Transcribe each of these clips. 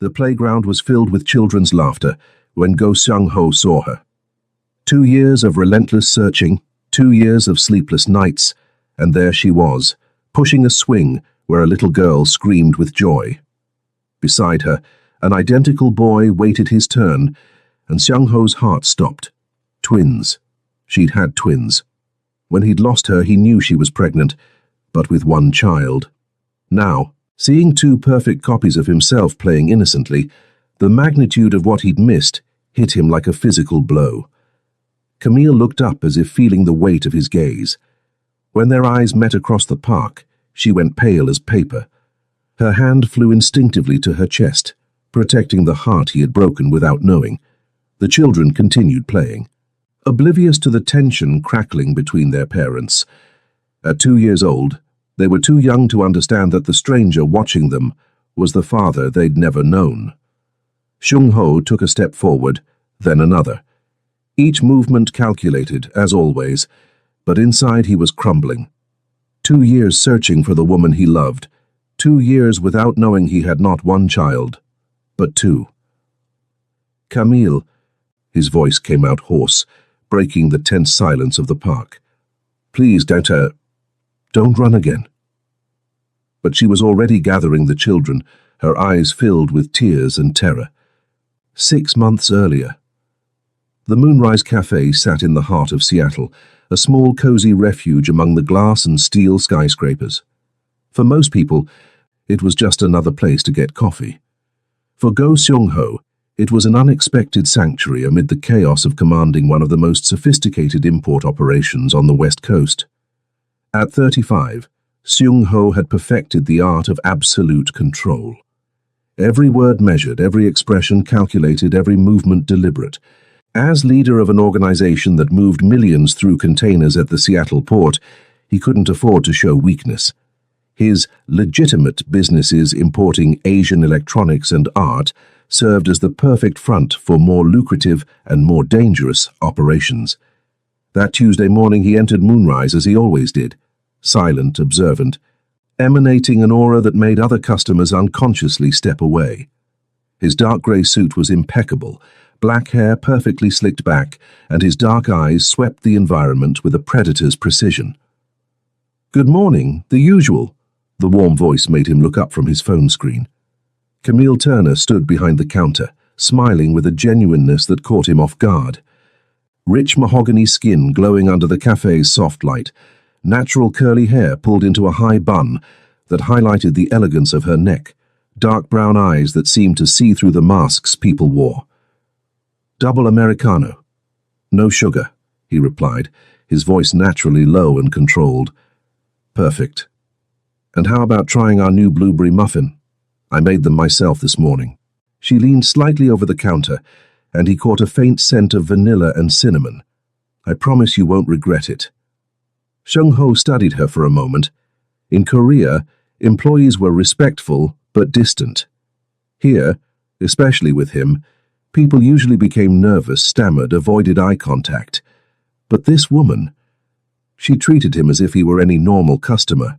The playground was filled with children's laughter when Go Seung-ho saw her. 2 years of relentless searching, 2 years of sleepless nights, and there she was, pushing a swing where a little girl screamed with joy. Beside her, an identical boy waited his turn, and Seung-ho's heart stopped. Twins. She'd had twins. When he'd lost her, he knew she was pregnant, but with one child. Now, seeing 2 perfect copies of himself playing innocently, the magnitude of what he'd missed hit him like a physical blow. Camille looked up as if feeling the weight of his gaze. When their eyes met across the park, she went pale as paper. Her hand flew instinctively to her chest, protecting the heart he had broken without knowing. The children continued playing, oblivious to the tension crackling between their parents. At 2 years old, they were too young to understand that the stranger watching them was the father they'd never known. Seung-ho took a step forward, then another. Each movement calculated, as always, but inside he was crumbling. 2 years searching for the woman he loved, 2 years without knowing he had not one child, but 2. Camille, his voice came out hoarse, breaking the tense silence of the park. Please don't run again. But she was already gathering the children, her eyes filled with tears and terror. 6 months earlier. The Moonrise Cafe sat in the heart of Seattle, a small cozy refuge among the glass and steel skyscrapers. For most people, it was just another place to get coffee. For Go Seung-ho, it was an unexpected sanctuary amid the chaos of commanding one of the most sophisticated import operations on the West Coast. At 35, Seung-ho had perfected the art of absolute control. Every word measured, every expression calculated, every movement deliberate. As leader of an organization that moved millions through containers at the Seattle port, he couldn't afford to show weakness. His legitimate businesses importing Asian electronics and art served as the perfect front for more lucrative and more dangerous operations. That Tuesday morning he entered Moonrise as he always did, silent, observant, emanating an aura that made other customers unconsciously step away. His dark grey suit was impeccable, black hair perfectly slicked back, and his dark eyes swept the environment with a predator's precision. "Good morning, the usual," the warm voice made him look up from his phone screen. Camille Turner stood behind the counter, smiling with a genuineness that caught him off guard. Rich mahogany skin glowing under the cafe's soft light, natural curly hair pulled into a high bun that highlighted the elegance of her neck, dark brown eyes that seemed to see through the masks people wore. "Double Americano." "No sugar," he replied, his voice naturally low and controlled. "Perfect. And how about trying our new blueberry muffin? I made them myself this morning." She leaned slightly over the counter, and he caught a faint scent of vanilla and cinnamon. "I promise you won't regret it." Seung-ho studied her for a moment. In Korea, employees were respectful but distant. Here, especially with him, people usually became nervous, stammered, avoided eye contact. But this woman, she treated him as if he were any normal customer,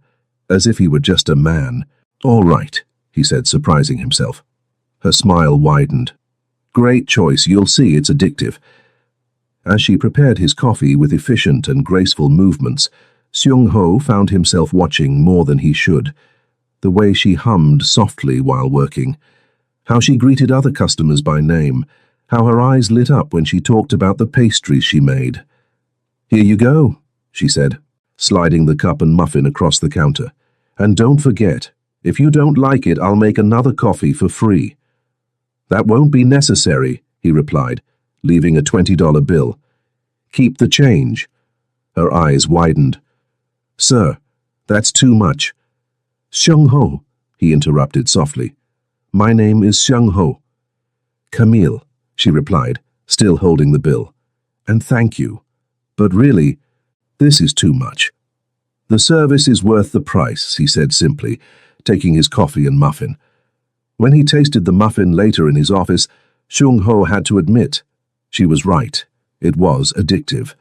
as if he were just a man. "All right," he said, surprising himself. Her smile widened. "Great choice, you'll see it's addictive." As she prepared his coffee with efficient and graceful movements, Seung-ho found himself watching more than he should. The way she hummed softly while working, how she greeted other customers by name, how her eyes lit up when she talked about the pastries she made. "Here you go," she said, sliding the cup and muffin across the counter. "And don't forget, if you don't like it, I'll make another coffee for free." "That won't be necessary," he replied, leaving a $20 bill. "Keep the change." Her eyes widened. "Sir, that's too much." "Seung-ho," he interrupted softly. "My name is Seung-ho." "Camille," she replied, still holding the bill. "And thank you. But really, this is too much." "The service is worth the price," he said simply, taking his coffee and muffin. When he tasted the muffin later in his office, Seung-ho had to admit, she was right. It was addictive.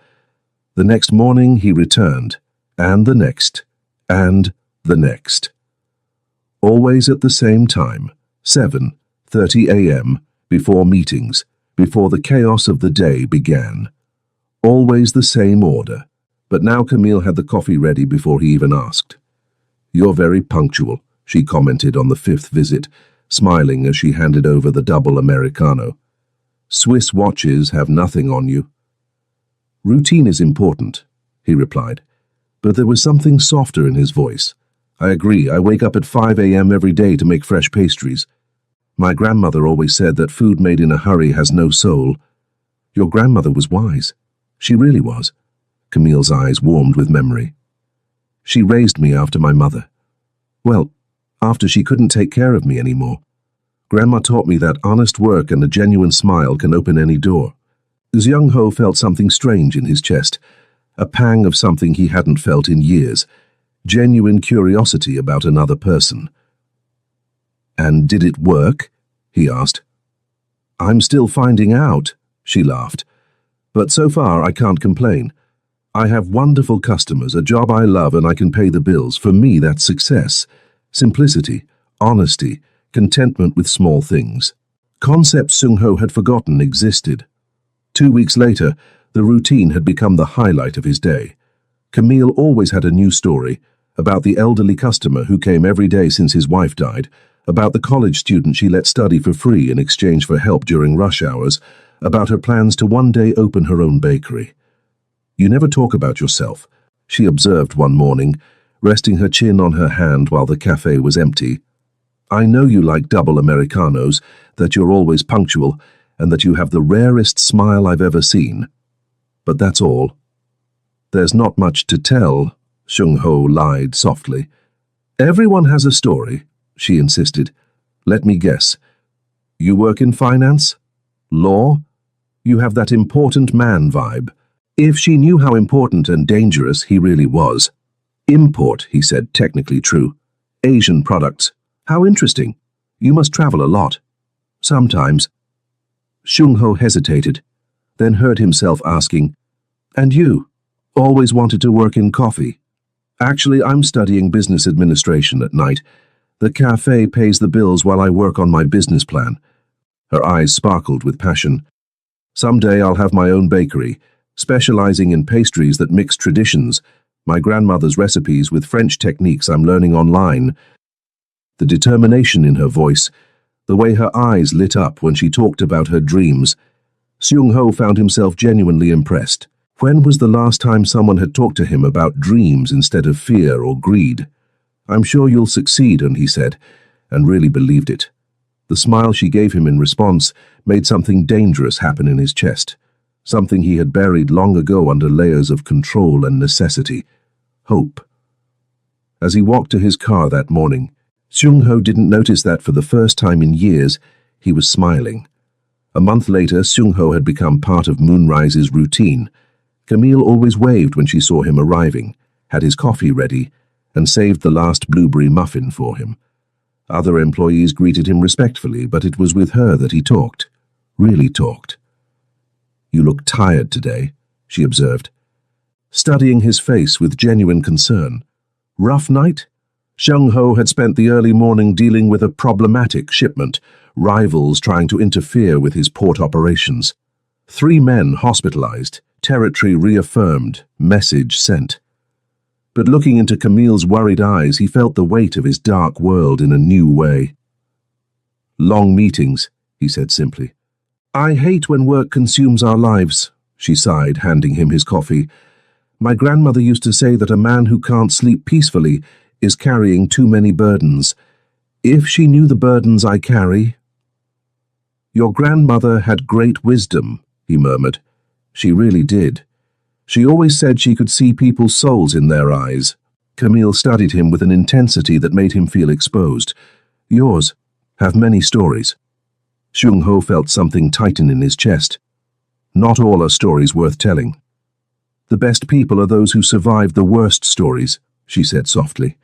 The next morning he returned, and the next, and the next. Always at the same time, 7, 8:30 a.m., before meetings, before the chaos of the day began. Always the same order, but now Camille had the coffee ready before he even asked. "You're very punctual," she commented on the fifth visit, smiling as she handed over the double Americano. "Swiss watches have nothing on you." "Routine is important," he replied, but there was something softer in his voice. "I agree, I wake up at 5 a.m. every day to make fresh pastries. My grandmother always said that food made in a hurry has no soul." "Your grandmother was wise. She really was." Camille's eyes warmed with memory. "She raised me after my mother. Well, after she couldn't take care of me anymore. Grandma taught me that honest work and a genuine smile can open any door." Xiang Ho felt something strange in his chest, a pang of something he hadn't felt in years, genuine curiosity about another person. "And did it work?" he asked. "I'm still finding out," she laughed. "But so far I can't complain. I have wonderful customers, a job I love, and I can pay the bills. For me, that's success. Simplicity, honesty, contentment with small things." Concepts Xiang Ho had forgotten existed. 2 weeks later, the routine had become the highlight of his day. Camille always had a new story, about the elderly customer who came every day since his wife died, about the college student she let study for free in exchange for help during rush hours, about her plans to one day open her own bakery. "You never talk about yourself," she observed one morning, resting her chin on her hand while the cafe was empty. "I know you like double Americanos, that you're always punctual, and that you have the rarest smile I've ever seen. But that's all." "There's not much to tell," Xiang Ho lied softly. "Everyone has a story," she insisted. "Let me guess. You work in finance? Law? You have that important man vibe." If she knew how important and dangerous he really was. "Import," he said, technically true. "Asian products. How interesting. You must travel a lot." "Sometimes." Xiang Ho hesitated, then heard himself asking, "And you? Always wanted to work in coffee?" "Actually, I'm studying business administration at night. The cafe pays the bills while I work on my business plan." Her eyes sparkled with passion. "Someday I'll have my own bakery, specializing in pastries that mix traditions, my grandmother's recipes with French techniques I'm learning online." The determination in her voice, the way her eyes lit up when she talked about her dreams. Xiang Ho found himself genuinely impressed. When was the last time someone had talked to him about dreams instead of fear or greed? "I'm sure you'll succeed," he said, and really believed it. The smile she gave him in response made something dangerous happen in his chest, something he had buried long ago under layers of control and necessity. Hope. As he walked to his car that morning, Xiang Ho didn't notice that for the first time in years, he was smiling. A month later, Xiang Ho had become part of Moonrise's routine. Camille always waved when she saw him arriving, had his coffee ready, and saved the last blueberry muffin for him. Other employees greeted him respectfully, but it was with her that he talked. Really talked. "You look tired today," she observed, studying his face with genuine concern. Rough night? Xiang Ho had spent the early morning dealing with a problematic shipment, rivals trying to interfere with his port operations. 3 men hospitalized, territory reaffirmed, message sent. But looking into Camille's worried eyes, he felt the weight of his dark world in a new way. "Long meetings," he said simply. "I hate when work consumes our lives," she sighed, handing him his coffee. "My grandmother used to say that a man who can't sleep peacefully is carrying too many burdens. If she knew the burdens I carry—" "Your grandmother had great wisdom," he murmured. "She really did. She always said she could see people's souls in their eyes." Camille studied him with an intensity that made him feel exposed. "Yours have many stories." Xiang Ho felt something tighten in his chest. "Not all are stories worth telling. The best people are those who survive the worst stories," she said softly.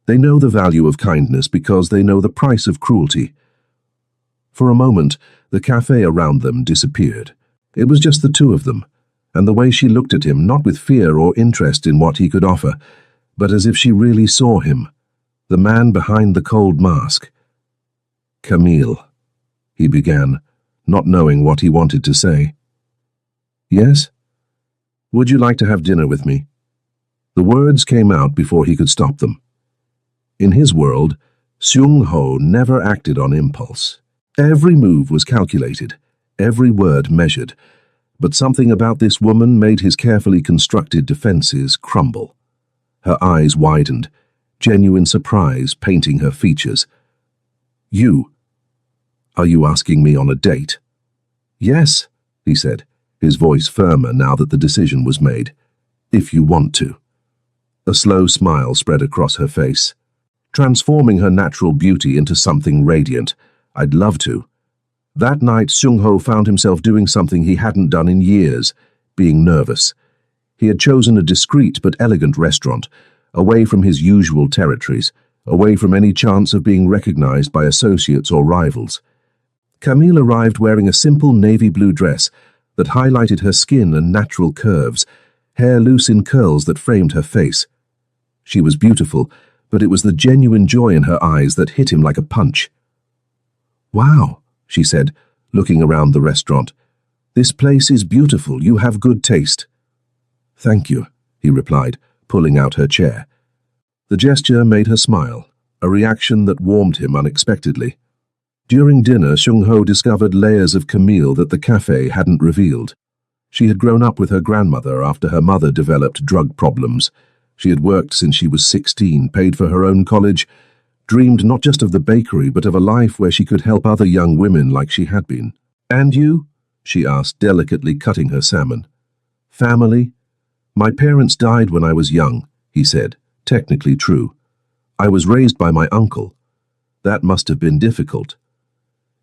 "They know the value of kindness because they know the price of cruelty." For a moment, the cafe around them disappeared. It was just the two of them, and the way she looked at him, not with fear or interest in what he could offer, but as if she really saw him, the man behind the cold mask. Camille. he began, not knowing what he wanted to say. Yes? Would you like to have dinner with me? The words came out before he could stop them. In his world, Seung-ho never acted on impulse. Every move was calculated, every word measured, but something about this woman made his carefully constructed defenses crumble. Her eyes widened, genuine surprise painting her features. You? Are you asking me on a date? Yes, he said, his voice firmer now that the decision was made. If you want to. A slow smile spread across her face, transforming her natural beauty into something radiant. I'd love to. That night, Seung-ho found himself doing something he hadn't done in years, being nervous. He had chosen a discreet but elegant restaurant, away from his usual territories, away from any chance of being recognized by associates or rivals. Camille arrived wearing a simple navy blue dress that highlighted her skin and natural curves, hair loose in curls that framed her face. She was beautiful, but it was the genuine joy in her eyes that hit him like a punch. Wow, she said, looking around the restaurant. This place is beautiful. You have good taste. Thank you, he replied, pulling out her chair. The gesture made her smile, a reaction that warmed him unexpectedly. During dinner, Seung-ho discovered layers of Camille that the cafe hadn't revealed. She had grown up with her grandmother after her mother developed drug problems. She had worked since she was 16, paid for her own college, dreamed not just of the bakery but of a life where she could help other young women like she had been. And you? She asked, delicately cutting her salmon. Family? My parents died when I was young, he said, technically true. I was raised by my uncle. That must have been difficult.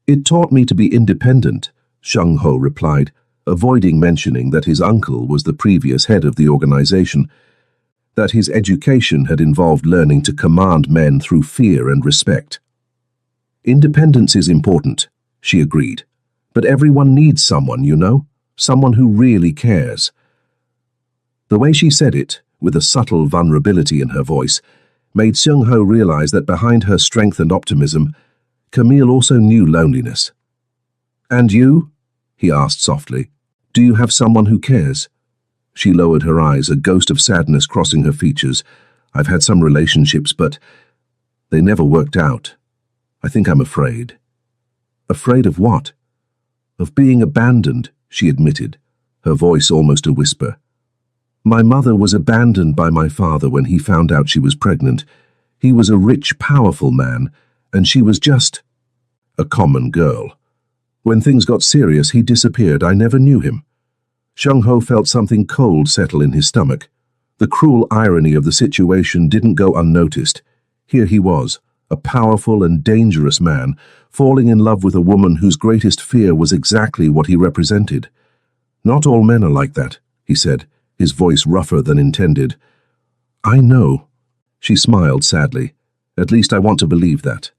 It taught me to be independent, Seung-ho replied, avoiding mentioning that his uncle was the previous head of the organization, that his education had involved learning to command men through fear and respect. Independence is important, she agreed, but everyone needs someone, you know, someone who really cares. The way she said it, with a subtle vulnerability in her voice, made Seung-ho realize that behind her strength and optimism, Camille also knew loneliness. And you? He asked softly. Do you have someone who cares? She lowered her eyes, a ghost of sadness crossing her features. I've had some relationships, but they never worked out. I think I'm afraid. Afraid of what? Of being abandoned, she admitted, her voice almost a whisper. My mother was abandoned by my father when he found out she was pregnant. He was a rich, powerful man, and she was just a common girl. When things got serious, he disappeared. I never knew him. Seung-ho felt something cold settle in his stomach. The cruel irony of the situation didn't go unnoticed. Here he was, a powerful and dangerous man, falling in love with a woman whose greatest fear was exactly what he represented. Not all men are like that, he said, his voice rougher than intended. I know. She smiled sadly. At least I want to believe that.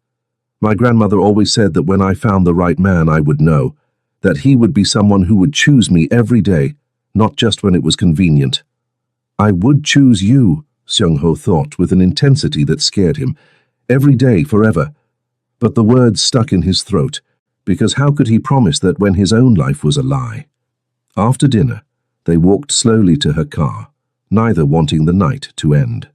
My grandmother always said that when I found the right man, I would know, that he would be someone who would choose me every day, not just when it was convenient. I would choose you, Seung-ho thought with an intensity that scared him, every day forever. But the words stuck in his throat, because how could he promise that when his own life was a lie? After dinner, they walked slowly to her car, neither wanting the night to end.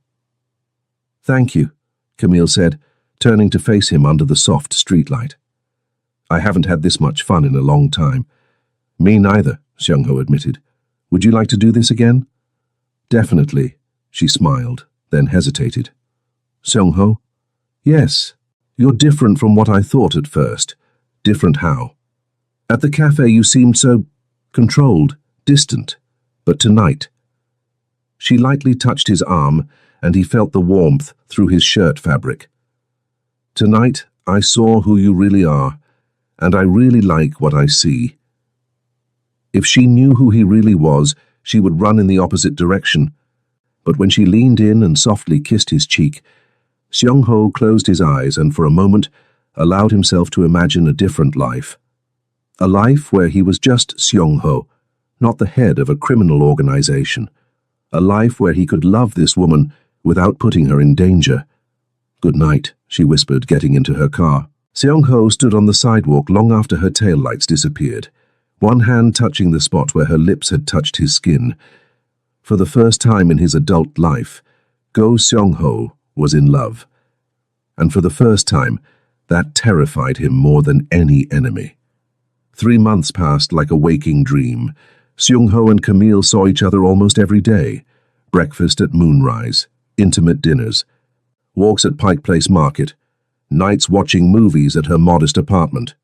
Thank you, Camille said, turning to face him under the soft streetlight. I haven't had this much fun in a long time. Me neither, Seung-ho admitted. Would you like to do this again? Definitely, she smiled, then hesitated. Seung-ho? Yes. You're different from what I thought at first. Different how? At the cafe you seemed so controlled, distant. But tonight... She lightly touched his arm, and he felt the warmth through his shirt fabric. Tonight, I saw who you really are, and I really like what I see. If she knew who he really was, she would run in the opposite direction. But when she leaned in and softly kissed his cheek, Seung-ho closed his eyes and for a moment allowed himself to imagine a different life. A life where he was just Seung-ho, not the head of a criminal organization. A life where he could love this woman without putting her in danger. Good night, she whispered, getting into her car. Seong-ho stood on the sidewalk long after her taillights disappeared, one hand touching the spot where her lips had touched his skin. For the first time in his adult life, Go Seong-ho was in love. And for the first time, that terrified him more than any enemy. 3 months passed like a waking dream. Seong-ho and Camille saw each other almost every day. Breakfast at moonrise, intimate dinners, walks at Pike Place Market, nights watching movies at her modest apartment.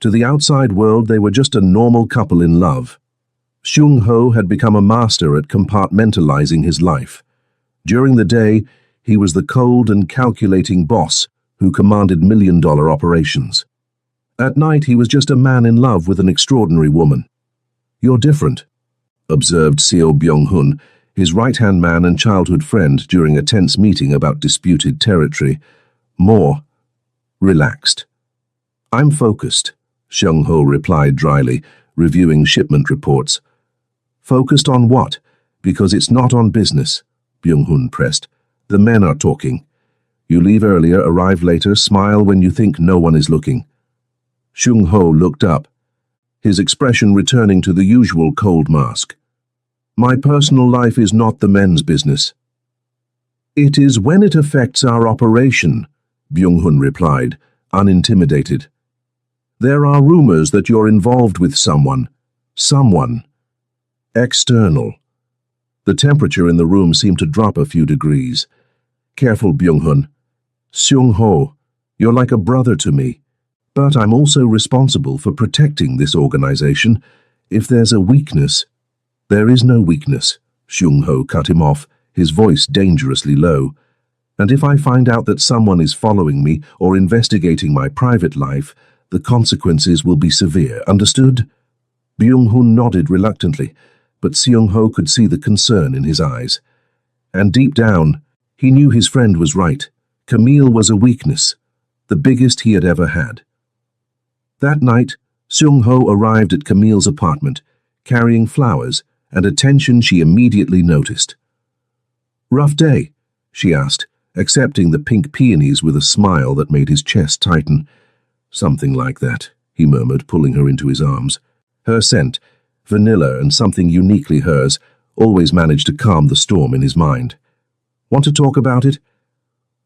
To the outside world, they were just a normal couple in love. Seong-ho had become a master at compartmentalizing his life. During the day, he was the cold and calculating boss who commanded million-dollar operations. At night, he was just a man in love with an extraordinary woman. "You're different," observed Seo Byung-hun, his right-hand man and childhood friend, during a tense meeting about disputed territory. "More relaxed." "I'm focused," Seong-ho replied dryly, reviewing shipment reports. "Focused on what? Because it's not on business," Byung-hun pressed. "The men are talking. You leave earlier, arrive later, smile when you think no one is looking." Seong-ho looked up, his expression returning to the usual cold mask. "My personal life is not the men's business." "It is when it affects our operation," Byung-hun replied, unintimidated. "There are rumors that you're involved with someone. Someone. External." The temperature in the room seemed to drop a few degrees. "Careful, Byung-hun. Seong-ho, you're like a brother to me. But I'm also responsible for protecting this organization. If there's a weakness—" "There is no weakness," Seong-ho cut him off, his voice dangerously low. "And if I find out that someone is following me or investigating my private life, the consequences will be severe. Understood?" Byung-hun nodded reluctantly, but Seong-ho could see the concern in his eyes. And deep down, he knew his friend was right. Camille was a weakness, the biggest he had ever had. That night, Seong-ho arrived at Camille's apartment, carrying flowers and attention she immediately noticed. "Rough day?" she asked, accepting the pink peonies with a smile that made his chest tighten. "Something like that," he murmured, pulling her into his arms. Her scent, vanilla and something uniquely hers, always managed to calm the storm in his mind. "Want to talk about it?"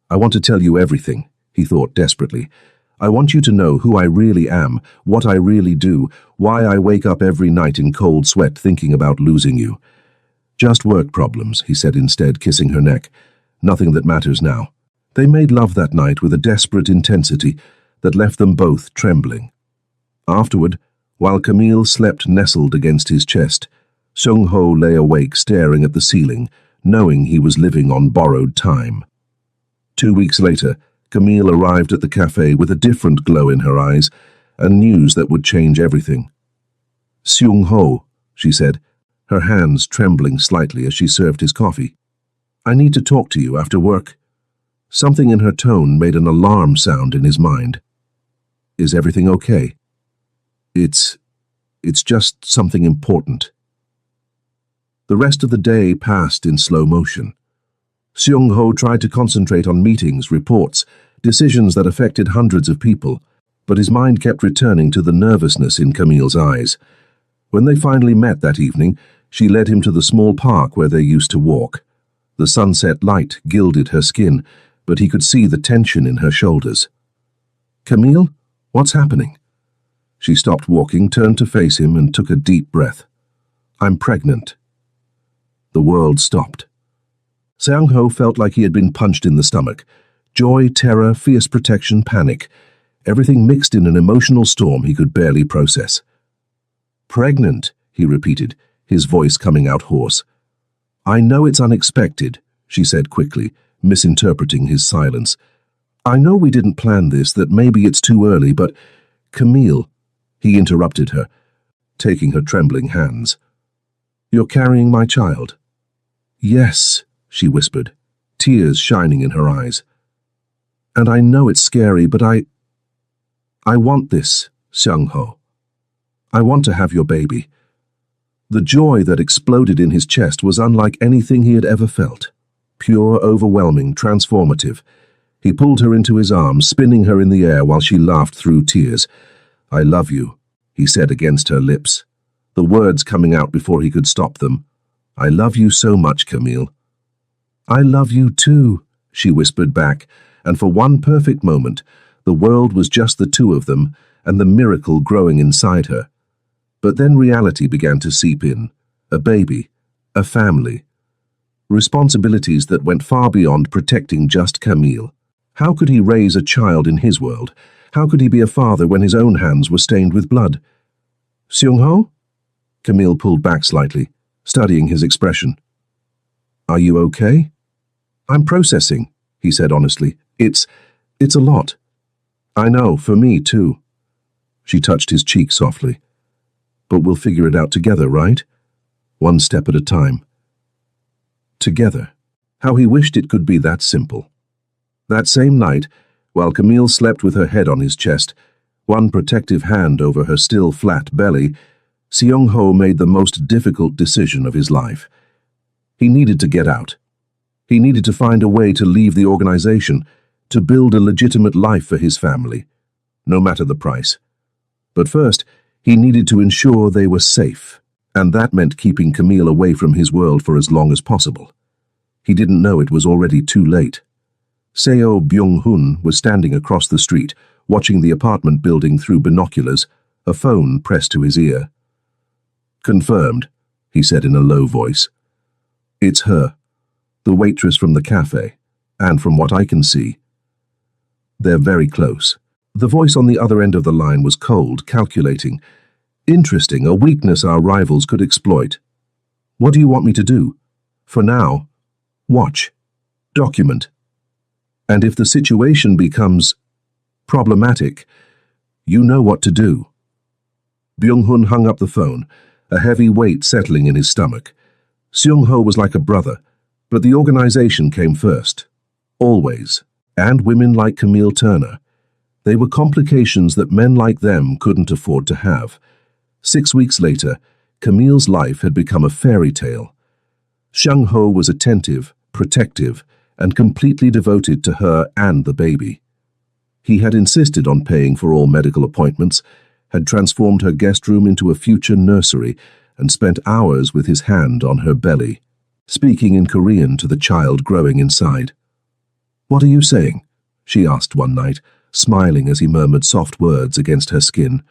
"I want to tell you everything," he thought desperately. "I want you to know who I really am, what I really do, why I wake up every night in cold sweat thinking about losing you." "Just work problems," he said instead, kissing her neck. "Nothing that matters now." They made love that night with a desperate intensity that left them both trembling. Afterward, while Camille slept nestled against his chest, Seong-ho lay awake staring at the ceiling, knowing he was living on borrowed time. 2 weeks later, Camille arrived at the cafe with a different glow in her eyes and news that would change everything. "Seong-ho," she said, her hands trembling slightly as she served his coffee. "I need to talk to you after work." Something in her tone made an alarm sound in his mind. "Is everything okay?" It's just something important." The rest of the day passed in slow motion. Seong-ho tried to concentrate on meetings, reports, decisions that affected hundreds of people, but his mind kept returning to the nervousness in Camille's eyes. When they finally met that evening, she led him to the small park where they used to walk. The sunset light gilded her skin, but he could see the tension in her shoulders. "Camille, what's happening?" She stopped walking, turned to face him, and took a deep breath. "I'm pregnant." The world stopped. Seong-ho felt like he had been punched in the stomach. Joy, terror, fierce protection, panic. Everything mixed in an emotional storm he could barely process. "Pregnant," he repeated, his voice coming out hoarse. "I know it's unexpected," she said quickly, misinterpreting his silence. "I know we didn't plan this, that maybe it's too early, but—" "Camille," he interrupted her, taking her trembling hands. "You're carrying my child?" "Yes," she whispered, tears shining in her eyes. "And I know it's scary, but I want this, Seong-ho. I want to have your baby." The joy that exploded in his chest was unlike anything he had ever felt. Pure, overwhelming, transformative. He pulled her into his arms, spinning her in the air while she laughed through tears. "I love you," he said against her lips, the words coming out before he could stop them. "I love you so much, Camille." "I love you too," she whispered back, and for one perfect moment, the world was just the two of them and the miracle growing inside her. But then reality began to seep in. A baby, a family, responsibilities that went far beyond protecting just Camille. How could he raise a child in his world? How could he be a father when his own hands were stained with blood? "Seung-ho?" Camille pulled back slightly, studying his expression. "Are you okay?" "I'm processing," he said honestly. It's a lot." "I know, for me too." She touched his cheek softly. "But we'll figure it out together, right? One step at a time." Together. How he wished it could be that simple. That same night, while Camille slept with her head on his chest, one protective hand over her still flat belly, Seung-ho made the most difficult decision of his life. He needed to get out. He needed to find a way to leave the organization, to build a legitimate life for his family, no matter the price. But first, he needed to ensure they were safe, and that meant keeping Camille away from his world for as long as possible. He didn't know it was already too late. Seo Byung-hun was standing across the street, watching the apartment building through binoculars, a phone pressed to his ear. "Confirmed," he said in a low voice. "It's her, the waitress from the cafe, and from what I can see, they're very close." The voice on the other end of the line was cold, calculating. "Interesting, a weakness our rivals could exploit. What do you want me to do? For now, watch, document. And if the situation becomes problematic, you know what to do." Byung-hun hung up the phone, a heavy weight settling in his stomach. Seung-ho was like a brother, but the organization came first. Always. And women like Camille Turner. They were complications that men like them couldn't afford to have. 6 weeks later, Camille's life had become a fairy tale. Seung-ho was attentive, protective, and completely devoted to her and the baby. He had insisted on paying for all medical appointments, had transformed her guest room into a future nursery, and spent hours with his hand on her belly, speaking in Korean to the child growing inside. "What are you saying?" she asked one night, smiling as he murmured soft words against her skin.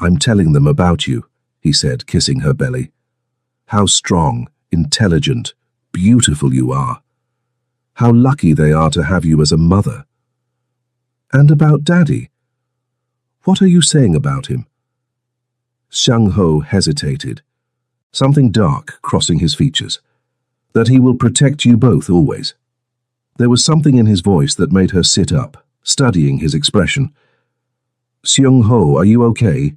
"I'm telling them about you," he said, kissing her belly. "How strong, intelligent, beautiful you are. How lucky they are to have you as a mother. And about Daddy. What are you saying about him?" Seung-ho hesitated, something dark crossing his features. "That he will protect you both always." There was something in his voice that made her sit up, studying his expression. "Seung-ho, are you okay?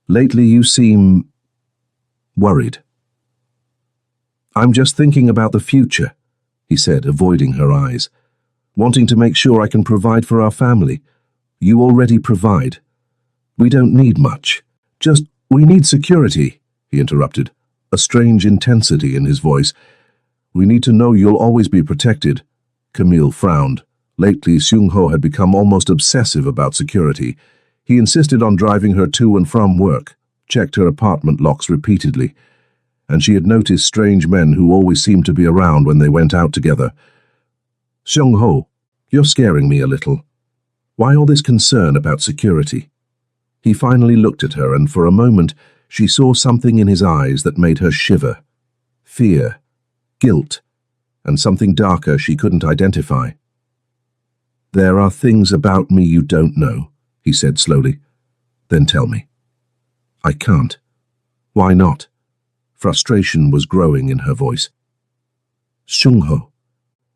Lately you seem worried." "I'm just thinking about the future," he said, avoiding her eyes. "Wanting to make sure I can provide for our family. You already provide. We don't need much. We need security," he interrupted, a strange intensity in his voice. "We need to know you'll always be protected." Camille frowned. Lately, Seung-ho had become almost obsessive about security. He insisted on driving her to and from work, checked her apartment locks repeatedly, and she had noticed strange men who always seemed to be around when they went out together. "Seung-ho, you're scaring me a little. Why all this concern about security?" He finally looked at her, and for a moment she saw something in his eyes that made her shiver. Fear, guilt, and something darker she couldn't identify. "There are things about me you don't know," he said slowly. "Then tell me." "I can't." "Why not?" Frustration was growing in her voice. "Seung-ho,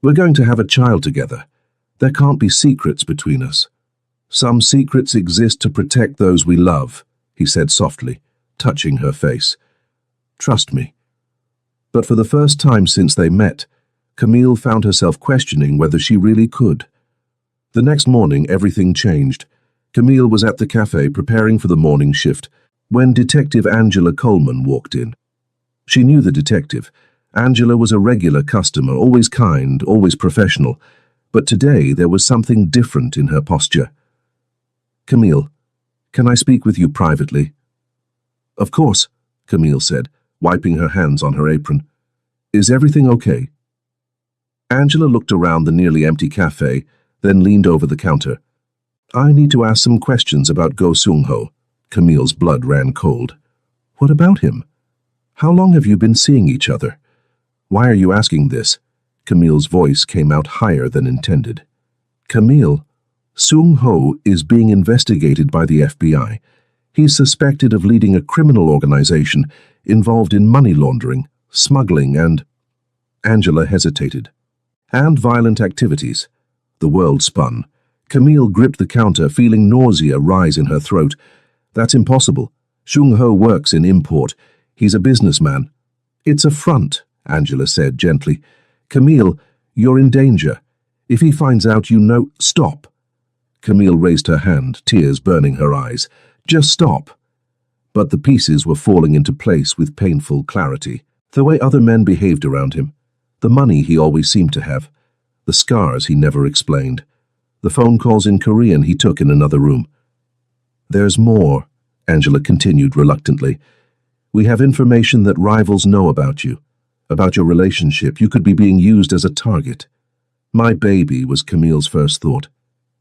we're going to have a child together. There can't be secrets between us. Some secrets exist to protect those we love," he said softly, touching her face. "Trust me." But for the first time since they met, Camille found herself questioning whether she really could. The next morning, everything changed. Camille was at the cafe preparing for the morning shift when Detective Angela Coleman walked in. She knew the detective. Angela was a regular customer, always kind, always professional, But today there was something different in her posture. "Camille, can I speak with you privately?" "Of course," Camille said, wiping her hands on her apron. "Is everything okay?" Angela looked around the nearly empty cafe, then leaned over the counter. "I need to ask some questions about Go Seung-ho." Camille's blood ran cold. "What about him? How long have you been seeing each other? Why are you asking this?" Camille's voice came out higher than intended. "Camille, Seung-ho is being investigated by the FBI. He's suspected of leading a criminal organization involved in money laundering, smuggling, and—" Angela hesitated. "And violent activities." The world spun. Camille gripped the counter, feeling nausea rise in her throat. "That's impossible. Seung-ho works in import. He's a businessman." "It's a front," Angela said gently. "Camille, you're in danger. If he finds out you know—" "Stop." Camille raised her hand, tears burning her eyes. "Just stop." But the pieces were falling into place with painful clarity. The way other men behaved around him, the money he always seemed to have, the scars he never explained, the phone calls in Korean he took in another room. "There's more," Angela continued reluctantly. "We have information that rivals know about you, about your relationship. You could be being used as a target." "My baby," was Camille's first thought.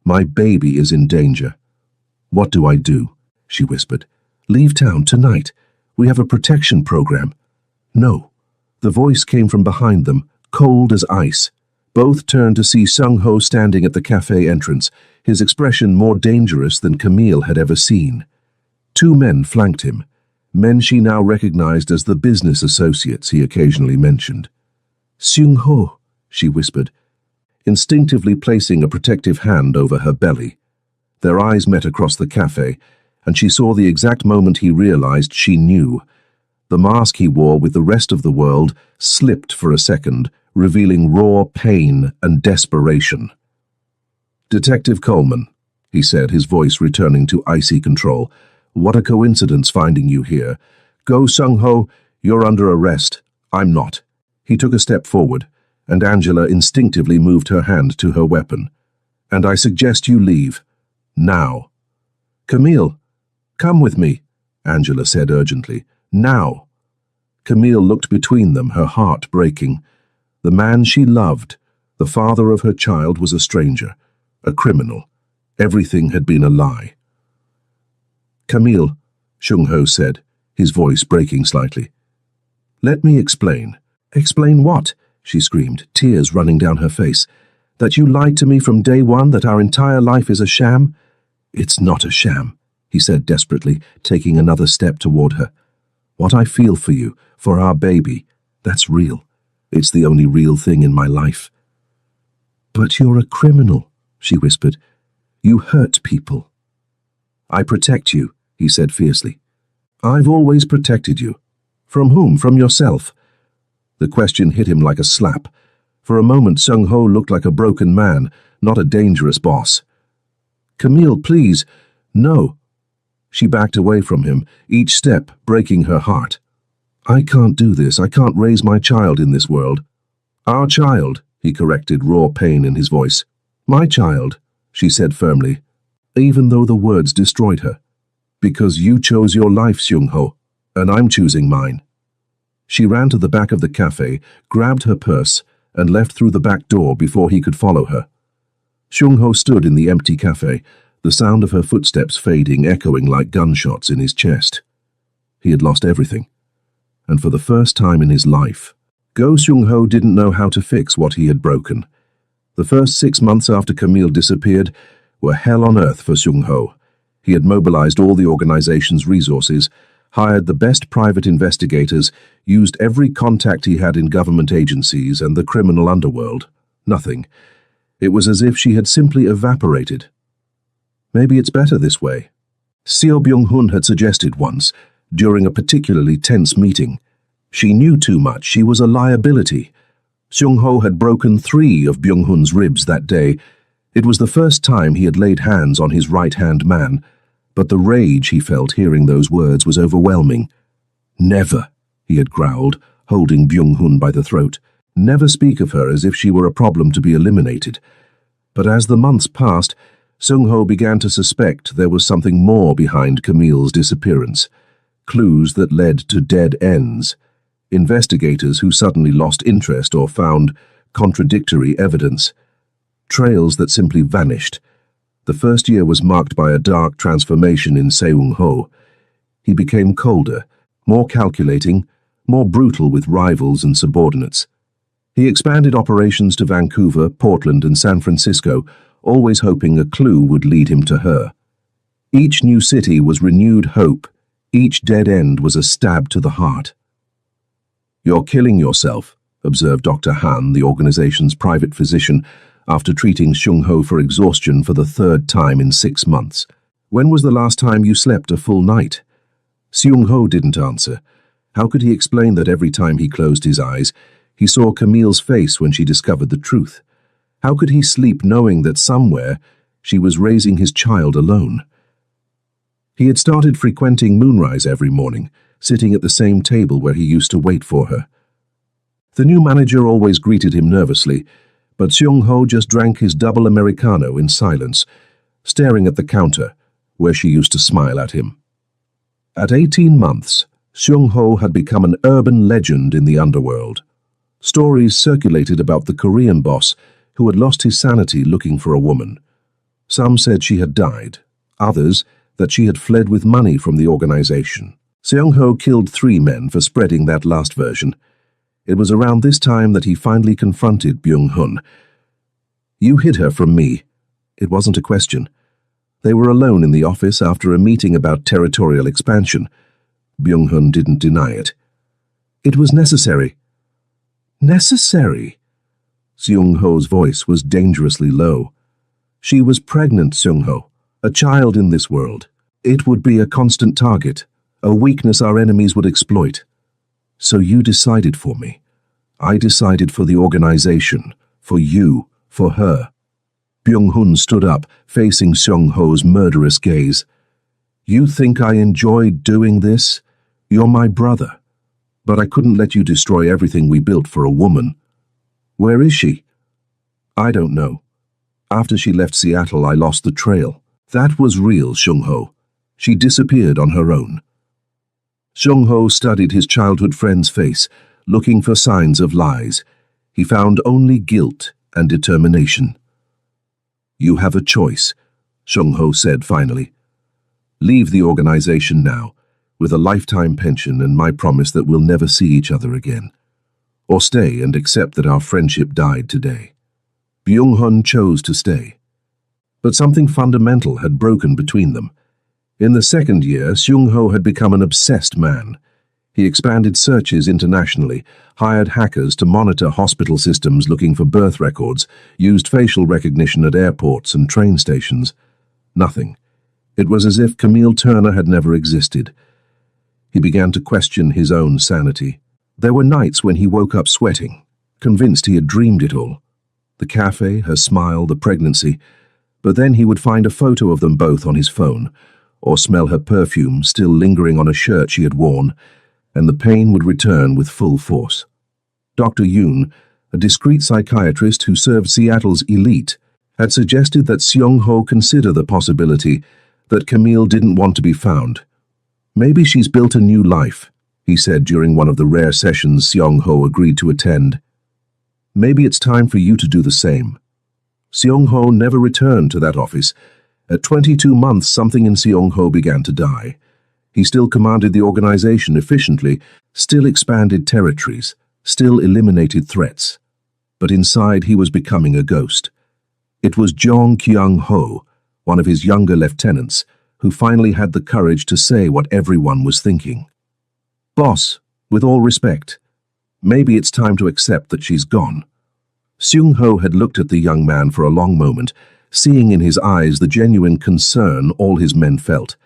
"My baby is in danger." "What do I do?" she whispered. "Leave town tonight. We have a protection program." "No." The voice came from behind them, cold as ice. Both turned to see Seung-ho standing at the cafe entrance, his expression more dangerous than Camille had ever seen. Two men flanked him, men she now recognized as the business associates he occasionally mentioned. "Seung-ho," she whispered, instinctively placing a protective hand over her belly. Their eyes met across the cafe, and she saw the exact moment he realized she knew. The mask he wore with the rest of the world slipped for a second, revealing raw pain and desperation. "Detective Coleman," he said, his voice returning to icy control. "What a coincidence finding you here. Go Seung-ho, you're under arrest. I'm not." He took a step forward, and Angela instinctively moved her hand to her weapon. "And I suggest you leave. Now." "Camille, come with me," Angela said urgently. "Now." Camille looked between them, her heart breaking. The man she loved, the father of her child, was a stranger, a criminal. Everything had been a lie. "Camille," Seung-ho said, his voice breaking slightly. "Let me explain." "Explain what?" she screamed, tears running down her face. "That you lied to me from day one, that our entire life is a sham?" "It's not a sham," he said desperately, taking another step toward her. "What I feel for you, for our baby, that's real. It's the only real thing in my life." "But you're a criminal," she whispered. "You hurt people." "I protect you," he said fiercely. "I've always protected you." "From whom? From yourself?" The question hit him like a slap. For a moment, Seung-ho looked like a broken man, not a dangerous boss. "Camille, please." "No." She backed away from him, each step breaking her heart. "I can't do this. I can't raise my child in this world." "Our child," he corrected, raw pain in his voice. "My child," she said firmly, even though the words destroyed her. "Because you chose your life, Seung-ho, and I'm choosing mine." She ran to the back of the cafe, grabbed her purse, and left through the back door before he could follow her. Seung-ho stood in the empty cafe, the sound of her footsteps fading, echoing like gunshots in his chest. He had lost everything. And for the first time in his life, Go Seung-ho didn't know how to fix what he had broken. The first 6 months after Camille disappeared were hell on earth for Seung-ho. He had mobilized all the organization's resources, hired the best private investigators, used every contact he had in government agencies and the criminal underworld. Nothing. It was as if she had simply evaporated. Maybe it's better this way. Seo Byung-hun had suggested once, during a particularly tense meeting. She knew too much. She was a liability. Seung-ho had broken 3 of Byung-hun's ribs that day. It was the first time he had laid hands on his right-hand man, but the rage he felt hearing those words was overwhelming. "Never," he had growled, holding Byung-hun by the throat. "Never speak of her as if she were a problem to be eliminated. But as the months passed, Seung-ho began to suspect there was something more behind Camille's disappearance. Clues that led to dead ends. Investigators who suddenly lost interest or found contradictory evidence. Trails that simply vanished. The first year was marked by a dark transformation in Seung-ho. He became colder, more calculating, more brutal with rivals and subordinates. He expanded operations to Vancouver, Portland, and San Francisco, always hoping a clue would lead him to her. Each new city was renewed hope. Each dead end was a stab to the heart. "You're killing yourself," observed Dr. Han, the organization's private physician, after treating Seung-ho for exhaustion for the third time in 6 months. "When was the last time you slept a full night?" Seung-ho didn't answer. How could he explain that every time he closed his eyes, he saw Camille's face when she discovered the truth? How could he sleep knowing that somewhere she was raising his child alone? He had started frequenting Moonrise every morning, sitting at the same table where he used to wait for her. The new manager always greeted him nervously, but Seung-ho just drank his double Americano in silence, staring at the counter, where she used to smile at him. At 18 months, Seung-ho had become an urban legend in the underworld. Stories circulated about the Korean boss who had lost his sanity looking for a woman. Some said she had died, others that she had fled with money from the organization. Seung-ho killed 3 men for spreading that last version. It was around this time that he finally confronted Byung-hun. "You hid her from me." It wasn't a question. They were alone in the office after a meeting about territorial expansion. Byung-hun didn't deny it. "It was necessary." "Necessary?" Seung-ho's voice was dangerously low. "She was pregnant, Seung-ho, a child in this world. It would be a constant target, a weakness our enemies would exploit. So you decided for me. I decided for the organization, for you, for her." Byung-hun stood up, facing Seung-ho's murderous gaze. "You think I enjoyed doing this? You're my brother. But I couldn't let you destroy everything we built for a woman. Where is she?" "I don't know. After she left Seattle, I lost the trail." "That was real, Seung-ho. She disappeared on her own." Seung-ho studied his childhood friend's face, looking for signs of lies. He found only guilt and determination. "You have a choice," Seung-ho said finally. "Leave the organization now, with a lifetime pension and my promise that we'll never see each other again. Or stay and accept that our friendship died today." Byung-hun chose to stay. But something fundamental had broken between them. In the second year, Seung-ho had become an obsessed man. He expanded searches internationally, hired hackers to monitor hospital systems looking for birth records, used facial recognition at airports and train stations. Nothing. It was as if Camille Turner had never existed. He began to question his own sanity. There were nights when he woke up sweating, convinced he had dreamed it all. The cafe, her smile, the pregnancy. But then he would find a photo of them both on his phone, or smell her perfume still lingering on a shirt she had worn, and the pain would return with full force. Dr. Yoon, a discreet psychiatrist who served Seattle's elite, had suggested that Seung-ho consider the possibility that Camille didn't want to be found. "Maybe she's built a new life," he said during one of the rare sessions Seung-ho agreed to attend. "Maybe it's time for you to do the same." Seung-ho never returned to that office. At 22 months, something in Seung-ho began to die. He still commanded the organization efficiently, still expanded territories, still eliminated threats. But inside he was becoming a ghost. It was Jong Kyung-ho, one of his younger lieutenants, who finally had the courage to say what everyone was thinking. "Boss, with all respect, maybe it's time to accept that she's gone." Seung-ho had looked at the young man for a long moment, seeing in his eyes the genuine concern all his men felt.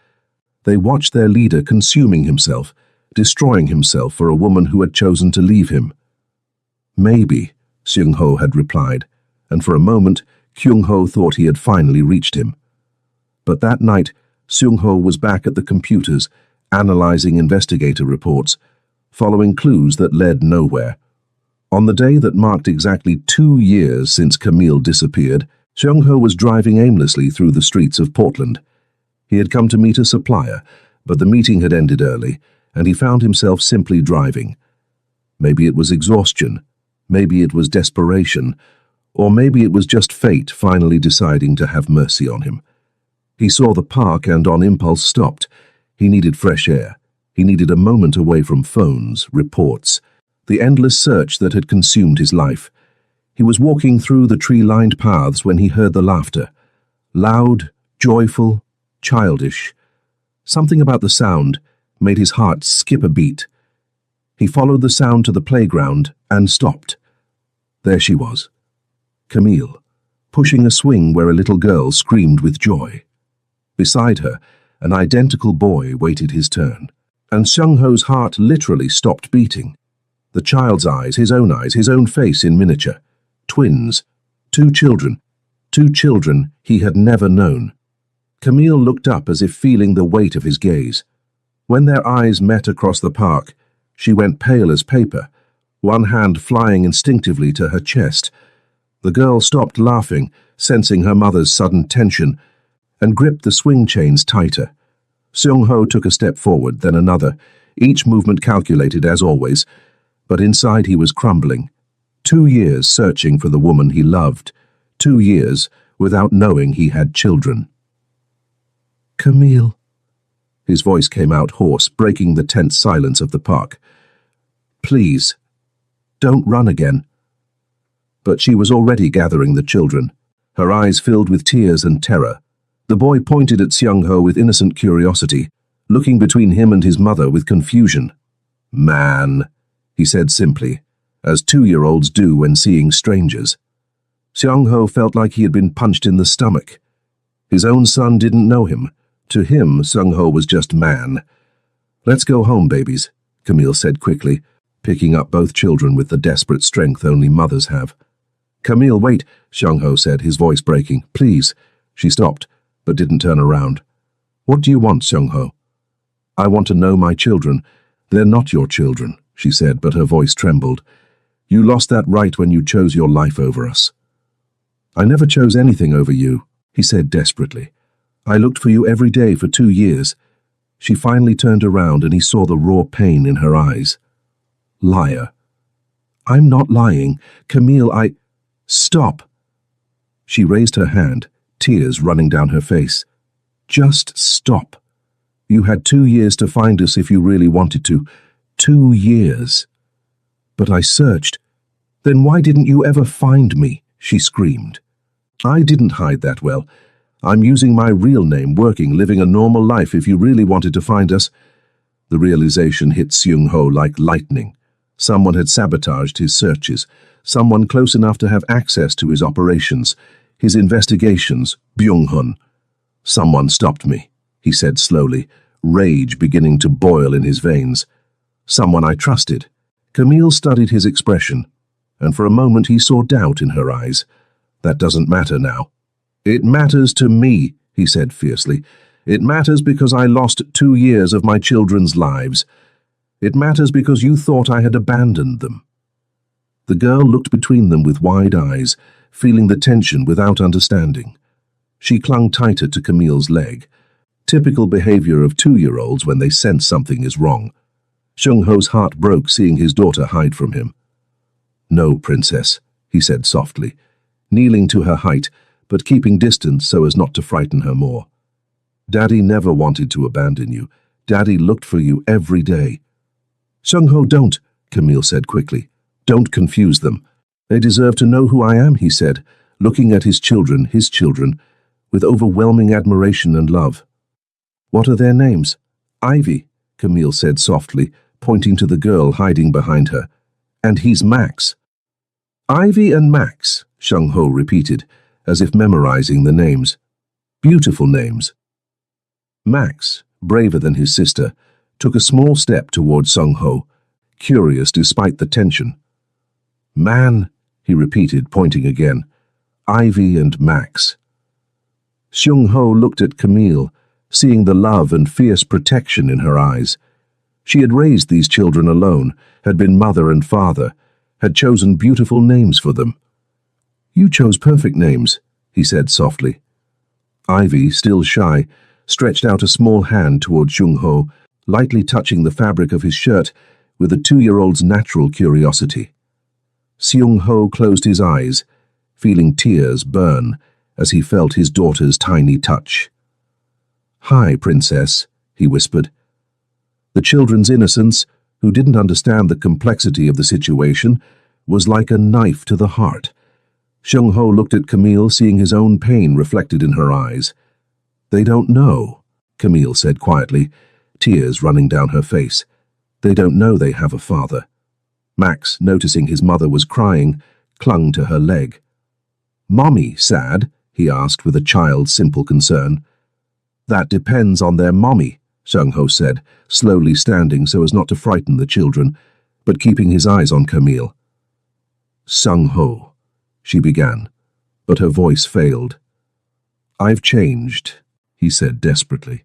They watched their leader consuming himself, destroying himself for a woman who had chosen to leave him. "Maybe," Seung-ho had replied, and for a moment Kyung-ho thought he had finally reached him. But that night, Seung-ho was back at the computers, analyzing investigator reports, following clues that led nowhere. On the day that marked exactly 2 years since Camille disappeared, Seung-ho was driving aimlessly through the streets of Portland. He had come to meet a supplier, but the meeting had ended early, and he found himself simply driving. Maybe it was exhaustion, maybe it was desperation, or maybe it was just fate finally deciding to have mercy on him. He saw the park and on impulse stopped. He needed fresh air. He needed a moment away from phones, reports, the endless search that had consumed his life. He was walking through the tree-lined paths when he heard the laughter. Loud, joyful, childish. Something about the sound made his heart skip a beat. He followed the sound to the playground and stopped. There she was, Camille, pushing a swing where a little girl screamed with joy. Beside her, an identical boy waited his turn, and Seung-ho's heart literally stopped beating. The child's eyes, his own face in miniature. Twins. Two children he had never known. Camille looked up as if feeling the weight of his gaze. When their eyes met across the park, she went pale as paper, one hand flying instinctively to her chest. The girl stopped laughing, sensing her mother's sudden tension, and gripped the swing chains tighter. Seung-ho took a step forward, then another, each movement calculated as always, but inside he was crumbling. 2 years searching for the woman he loved. 2 years without knowing he had children. Camille. His voice came out hoarse, breaking the tense silence of the park. Please, don't run again. But she was already gathering the children, her eyes filled with tears and terror. The boy pointed at Seung-ho with innocent curiosity, looking between him and his mother with confusion. Man, he said simply, as 2-year-olds do when seeing strangers. Seung-ho felt like he had been punched in the stomach. His own son didn't know him. To him, Seung-ho was just man. Let's go home, babies, Camille said quickly, picking up both children with the desperate strength only mothers have. Camille, wait, Seung-ho said, his voice breaking. Please. She stopped, but didn't turn around. What do you want, Seung-ho? I want to know my children. They're not your children, she said, but her voice trembled. You lost that right when you chose your life over us. I never chose anything over you, he said desperately. I looked for you every day for 2 years. She finally turned around and he saw the raw pain in her eyes. Liar. I'm not lying. Camille, Stop. She raised her hand, tears running down her face. Just stop. You had 2 years to find us if you really wanted to. 2 years. But I searched. Then why didn't you ever find me? She screamed. I didn't hide that well. I'm using my real name, working, living a normal life if you really wanted to find us. The realization hit Seung-ho like lightning. Someone had sabotaged his searches. Someone close enough to have access to his operations, his investigations, Byung-hun. Someone stopped me, he said slowly, rage beginning to boil in his veins. Someone I trusted. Camille studied his expression, and for a moment he saw doubt in her eyes. That doesn't matter now. It matters to me, he said fiercely. It matters because I lost 2 years of my children's lives. It matters because you thought I had abandoned them. The girl looked between them with wide eyes, feeling the tension without understanding. She clung tighter to Camille's leg. Typical behavior of 2-year-olds when they sense something is wrong. Seung-ho's heart broke seeing his daughter hide from him. No, princess, he said softly, kneeling to her height, but keeping distance so as not to frighten her more. Daddy never wanted to abandon you. Daddy looked for you every day. Seung-ho, don't, Camille said quickly. Don't confuse them. They deserve to know who I am, he said, looking at his children, with overwhelming admiration and love. What are their names? Ivy, Camille said softly, pointing to the girl hiding behind her. And he's Max. Ivy and Max, Seung-ho repeated, as if memorizing the names. Beautiful names. Max, braver than his sister, took a small step toward Seung-ho, curious despite the tension. Man, he repeated, pointing again. Ivy and Max. Seung-ho looked at Camille, seeing the love and fierce protection in her eyes. She had raised these children alone, had been mother and father, had chosen beautiful names for them. You chose perfect names, he said softly. Ivy, still shy, stretched out a small hand toward Seung-ho, lightly touching the fabric of his shirt with a 2-year-old's natural curiosity. Seung-ho closed his eyes, feeling tears burn as he felt his daughter's tiny touch. "Hi, Princess," he whispered. The children's innocence, who didn't understand the complexity of the situation, was like a knife to the heart. Seung-ho looked at Camille, seeing his own pain reflected in her eyes. "They don't know," Camille said quietly, tears running down her face. "They don't know they have a father." Max, noticing his mother was crying, clung to her leg. "Mommy sad?" he asked with a child's simple concern. "That depends on their mommy," Seung-ho said, slowly standing so as not to frighten the children, but keeping his eyes on Camille. "Seung-ho," she began, but her voice failed. "I've changed," he said desperately.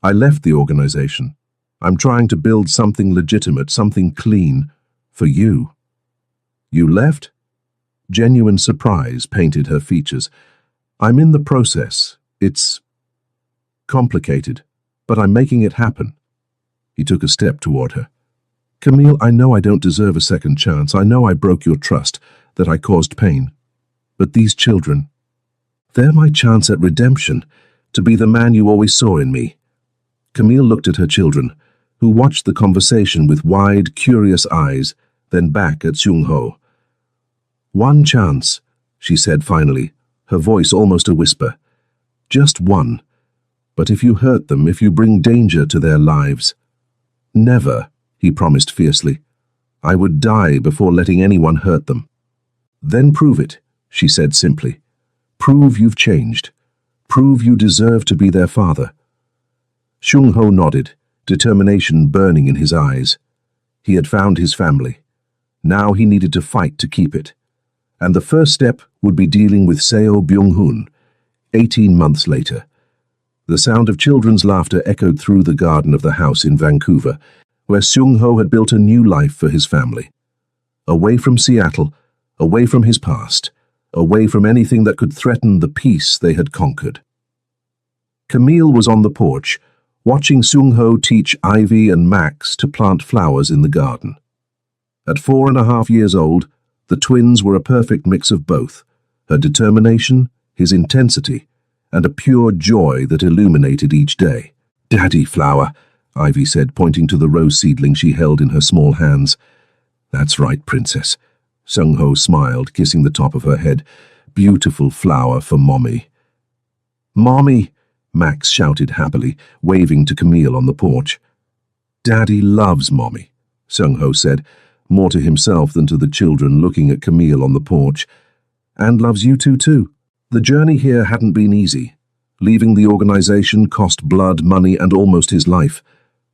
"I left the organization. I'm trying to build something legitimate, something clean, for you." "You left?" Genuine surprise painted her features. "I'm in the process. It's complicated, but I'm making it happen." He took a step toward her. "Camille, I know I don't deserve a second chance. I know I broke your trust, that I caused pain. But these children, they're my chance at redemption, to be the man you always saw in me." Camille looked at her children, who watched the conversation with wide, curious eyes, then back at Seung-ho. "One chance," she said finally, her voice almost a whisper. "Just one. But if you hurt them, if you bring danger to their lives—" "Never," he promised fiercely. "I would die before letting anyone hurt them." "Then prove it," she said simply. "Prove you've changed. Prove you deserve to be their father." Seung-ho nodded, determination burning in his eyes. He had found his family. Now he needed to fight to keep it. And the first step would be dealing with Seo Byung-hun, 18 months later. The sound of children's laughter echoed through the garden of the house in Vancouver, where Seung-ho had built a new life for his family. Away from Seattle, away from his past, away from anything that could threaten the peace they had conquered. Camille was on the porch, watching Seung-ho teach Ivy and Max to plant flowers in the garden. At 4.5 years old, the twins were a perfect mix of both, her determination, his intensity, and a pure joy that illuminated each day. "Daddy flower," Ivy said, pointing to the rose seedling she held in her small hands. "That's right, Princess." Seung-ho smiled, kissing the top of her head. "Beautiful flower for Mommy." "Mommy!" Max shouted happily, waving to Camille on the porch. "Daddy loves Mommy," Seung-ho said, more to himself than to the children looking at Camille on the porch. "And loves you two too." The journey here hadn't been easy. Leaving the organization cost blood, money, and almost his life.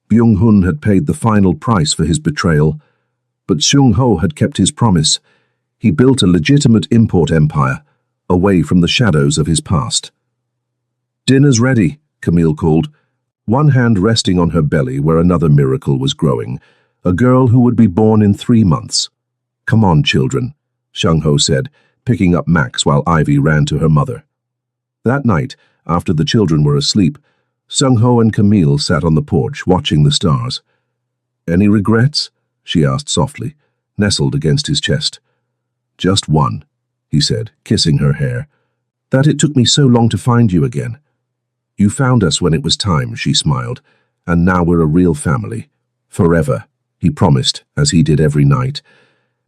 Byung-hun had paid the final price for his betrayal, but Seung-ho had kept his promise. He built a legitimate import empire, away from the shadows of his past. "Dinner's ready," Camille called, one hand resting on her belly where another miracle was growing, a girl who would be born in 3 months. "Come on, children," Seung-ho said, picking up Max while Ivy ran to her mother. That night, after the children were asleep, Seung-ho and Camille sat on the porch watching the stars. "Any regrets?" she asked softly, nestled against his chest. "Just one," he said, kissing her hair. "That it took me so long to find you again." "You found us when it was time," she smiled, "and now we're a real family. Forever," he promised, as he did every night.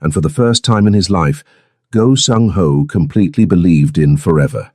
And for the first time in his life, Go Sung-ho completely believed in forever.